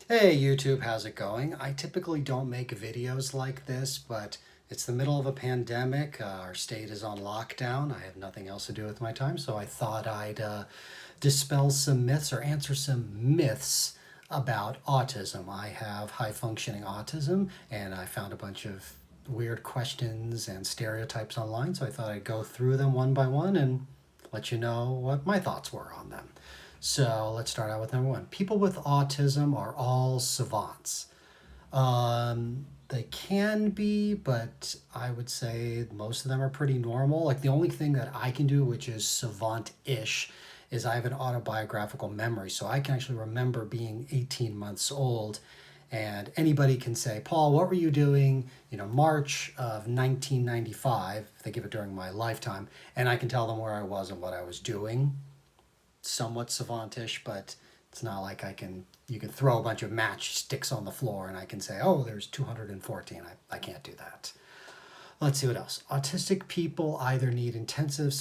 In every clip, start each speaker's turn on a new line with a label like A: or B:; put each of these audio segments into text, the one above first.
A: Hey YouTube, how's it going? I typically don't make videos like this, but it's the middle of a pandemic. Our state is on lockdown. I have nothing else to do with my time, so I thought I'd dispel some myths or answer some myths about autism. I have high functioning autism, and I found a bunch of weird questions and stereotypes online, so I thought I'd go through them one by one and let you know what my thoughts were on them. So let's start out with number one. People with autism are all savants. They can be, but I would say most of them are pretty normal. Like the only thing that I can do, which is savant ish, is I have an autobiographical memory. So I can actually remember being 18 months old. And anybody can say, Paul, what were you doing, March of 1995, if they give it during my lifetime, and I can tell them where I was and what I was doing, somewhat savantish, but it's not like you can throw a bunch of matchsticks on the floor and I can say, oh, there's 214. I can't do that. Let's see what else. Autistic people either need intensive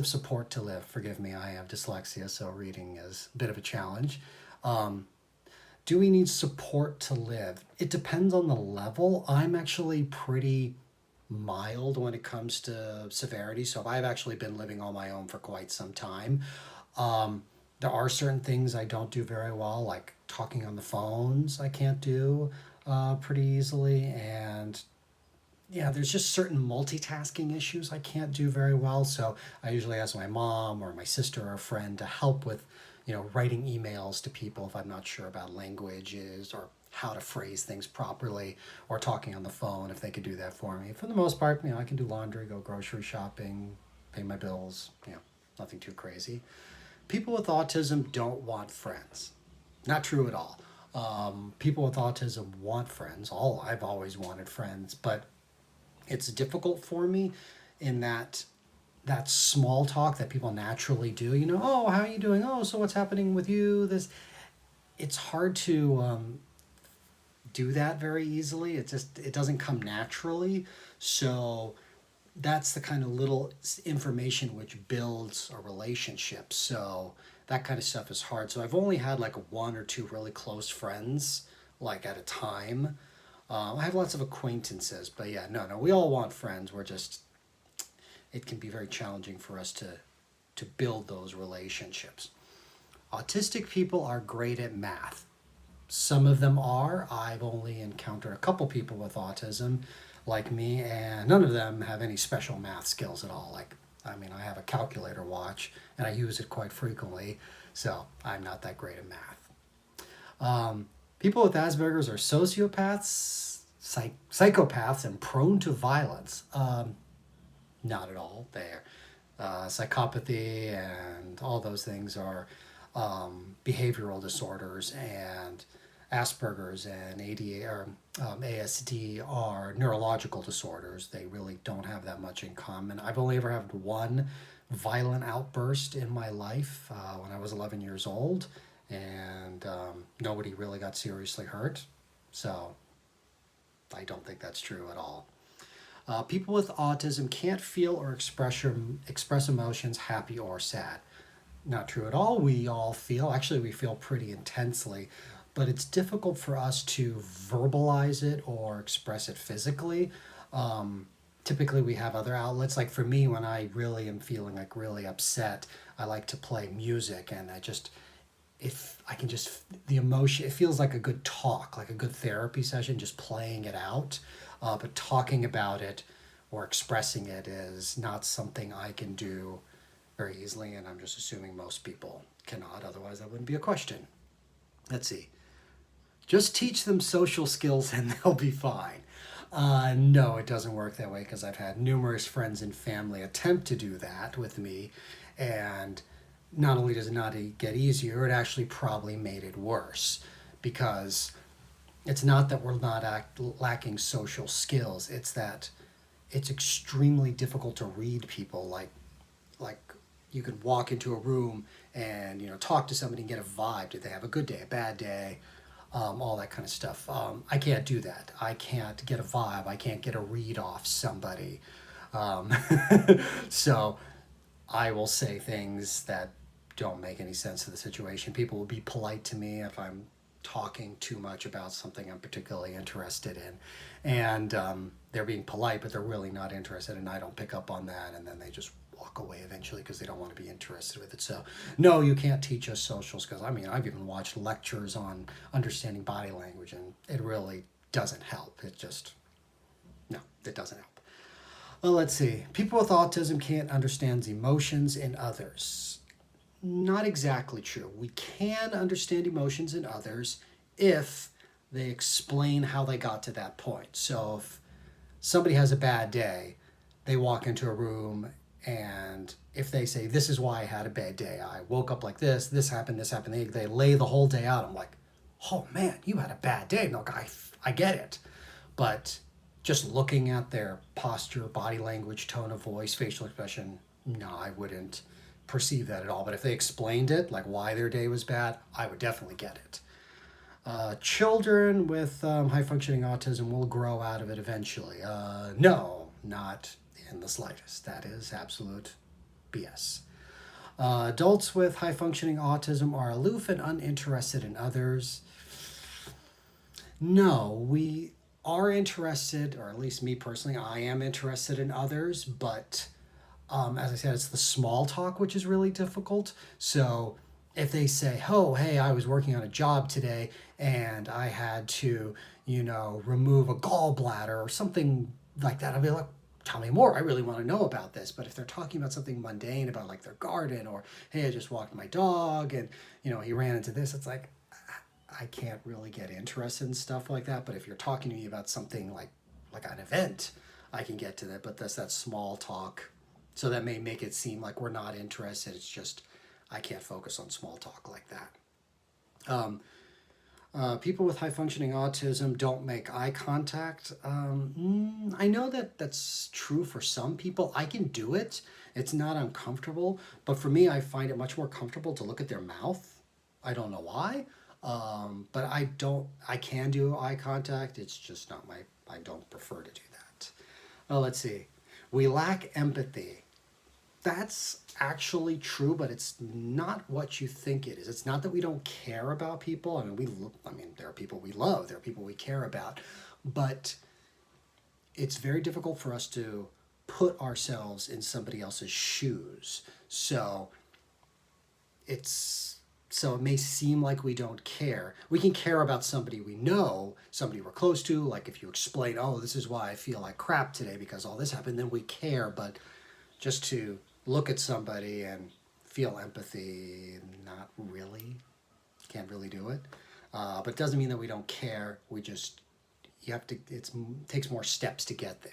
A: support to live. Forgive me, I have dyslexia, so reading is a bit of a challenge. Do we need support to live? It depends on the level. I'm actually pretty mild when it comes to severity, so I've actually been living on my own for quite some time. There are certain things I don't do very well, like talking on the phones, I can't do pretty easily. And yeah, there's just certain multitasking issues I can't do very well. So I usually ask my mom or my sister or a friend to help with, writing emails to people if I'm not sure about languages or how to phrase things properly, or talking on the phone if they could do that for me. For the most part, I can do laundry, go grocery shopping, pay my bills, nothing too crazy. People with autism don't want friends. Not true at all. People with autism want friends. I've always wanted friends, but it's difficult for me in that small talk that people naturally do. Oh, how are you doing? Oh, so what's happening with you? This It's hard to do that very easily. It doesn't come naturally. So that's the kind of little information which builds a relationship. So that kind of stuff is hard. So I've only had like one or two really close friends, like at a time. I have lots of acquaintances, but yeah, no, we all want friends. It can be very challenging for us to build those relationships. Autistic people are great at math. Some of them are. I've only encountered a couple people with autism like me, and none of them have any special math skills at all. I have a calculator watch and I use it quite frequently, so I'm not that great at math. People with Aspergers are sociopaths, psychopaths, and prone to violence. Not at all. They're psychopathy and all those things are behavioral disorders, and Asperger's and ADA or ASD are neurological disorders. They really don't have that much in common. I've only ever had one violent outburst in my life when I was 11 years old, and nobody really got seriously hurt. So I don't think that's true at all. People with autism can't feel or express emotions, happy or sad. Not true at all. We feel pretty intensely, but it's difficult for us to verbalize it or express it physically. Typically, we have other outlets. Like for me, when I really am feeling like really upset, I like to play music, and if I can just, the emotion, it feels like a good talk, like a good therapy session, just playing it out. But talking about it or expressing it is not something I can do very easily, and I'm just assuming most people cannot, otherwise that wouldn't be a question. Let's see. Just teach them social skills and they'll be fine. No, it doesn't work that way, because I've had numerous friends and family attempt to do that with me, and not only does it not get easier, it actually probably made it worse, because it's not that we're not lacking social skills, it's that it's extremely difficult to read people. Like you could walk into a room and talk to somebody and get a vibe. Did they have a good day, a bad day, all that kind of stuff. I can't do that. I can't get a vibe. I can't get a read off somebody. Um, so I will say things that don't make any sense to the situation. People will be polite to me if I'm talking too much about something I'm particularly interested in. And they're being polite, but they're really not interested, and I don't pick up on that, and then they just walk away eventually because they don't want to be interested with it. So, no, you can't teach us socials, because I mean, I've even watched lectures on understanding body language, and it really doesn't help. It just, no, it doesn't help. Well, let's see. People with autism can't understand emotions in others. Not exactly true. We can understand emotions in others if they explain how they got to that point. So if somebody has a bad day, they walk into a room, and if they say, this is why I had a bad day, I woke up like this happened, they lay the whole day out. I'm like, oh man, you had a bad day. No, I get it. But just looking at their posture, body language, tone of voice, facial expression, no, I wouldn't perceive that at all. But if they explained it, like why their day was bad, I would definitely get it. Children with high functioning autism will grow out of it eventually. No, not in the slightest. That is absolute BS. Adults with high functioning autism are aloof and uninterested in others. No, we are interested, or at least me personally, I am interested in others, but as I said, it's the small talk which is really difficult. So if they say, oh, hey, I was working on a job today and I had to, remove a gallbladder or something like that, I'll be like, tell me more. I really want to know about this. But if they're talking about something mundane, about like their garden, or, hey, I just walked my dog and, he ran into this, it's like, I can't really get interested in stuff like that. But if you're talking to me about something like an event, I can get to that. But that's that small talk. So that may make it seem like we're not interested. It's just, I can't focus on small talk like that. People with high functioning autism don't make eye contact. I know that that's true for some people. I can do it. It's not uncomfortable. But for me, I find it much more comfortable to look at their mouth. I don't know why. But I can do eye contact. It's just not I don't prefer to do that. Let's see. We lack empathy. That's actually true, but it's not what you think it is. It's not that we don't care about people. I mean, there are people we love, there are people we care about, but it's very difficult for us to put ourselves in somebody else's shoes. So it may seem like we don't care. We can care about somebody we know, somebody we're close to, like if you explain, oh, this is why I feel like crap today because all this happened, then we care. But just to look at somebody and feel empathy, not really. Can't really do it. But it doesn't mean that we don't care. It takes more steps to get there.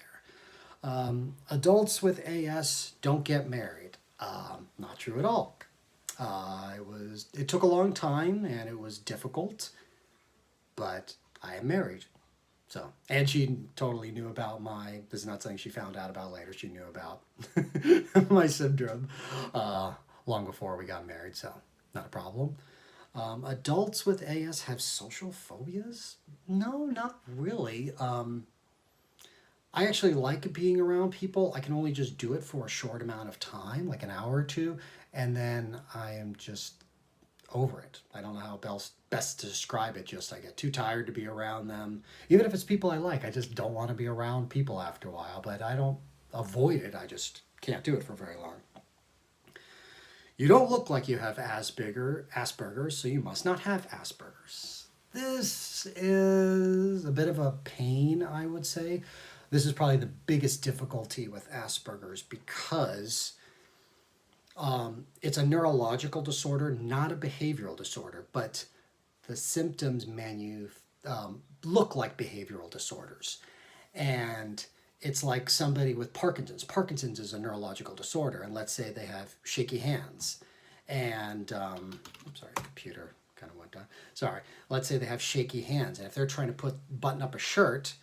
A: Adults with AS don't get married. Not true at all. It took a long time and it was difficult, but I am married. So, and she totally knew about this is not something she found out about later. She knew about my syndrome long before we got married, so not a problem. Adults with AS have social phobias? No, not really. I actually like being around people. I can only just do it for a short amount of time, like an hour or two, and then I am just over it. I don't know how best to describe it. Just I get too tired to be around them. Even if it's people I like, I just don't want to be around people after a while. But I don't avoid it. I just can't do it for very long. You don't look like you have Aspergers, so you must not have Aspergers. This is a bit of a pain, I would say. This is probably the biggest difficulty with Aspergers because it's a neurological disorder, not a behavioral disorder, but the symptoms look like behavioral disorders. And it's like somebody with Parkinson's. Parkinson's is a neurological disorder, and let's say they have shaky hands. And, I'm sorry, the computer kind of went down. Sorry. Let's say they have shaky hands, and if they're trying to button up a shirt,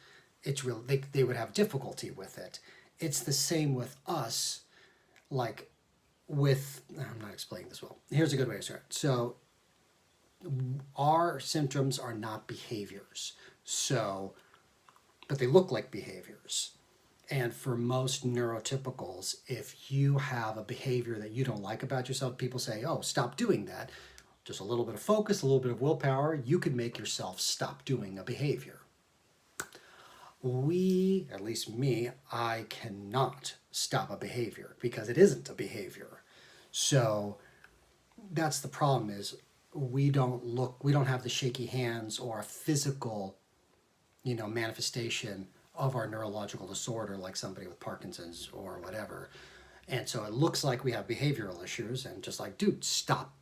A: they would have difficulty with it. It's the same with us, I'm not explaining this well. Here's a good way to start. So our symptoms are not behaviors. But they look like behaviors. And for most neurotypicals, if you have a behavior that you don't like about yourself, people say, oh, stop doing that. just a little bit of focus, a little bit of willpower, you can make yourself stop doing a behavior. At least me, I cannot stop a behavior because it isn't a behavior. So that's the problem, is we don't have the shaky hands or a physical, manifestation of our neurological disorder like somebody with Parkinson's or whatever. And so it looks like we have behavioral issues, and just like, dude, stop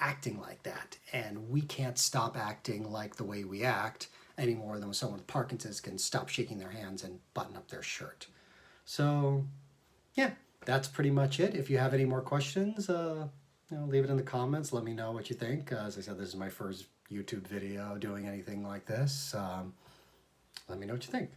A: acting like that. And we can't stop acting like the way we act any more than someone with Parkinson's can stop shaking their hands and button up their shirt. So yeah, that's pretty much it. If you have any more questions, leave it in the comments. Let me know what you think. As I said, this is my first YouTube video doing anything like this. Let me know what you think.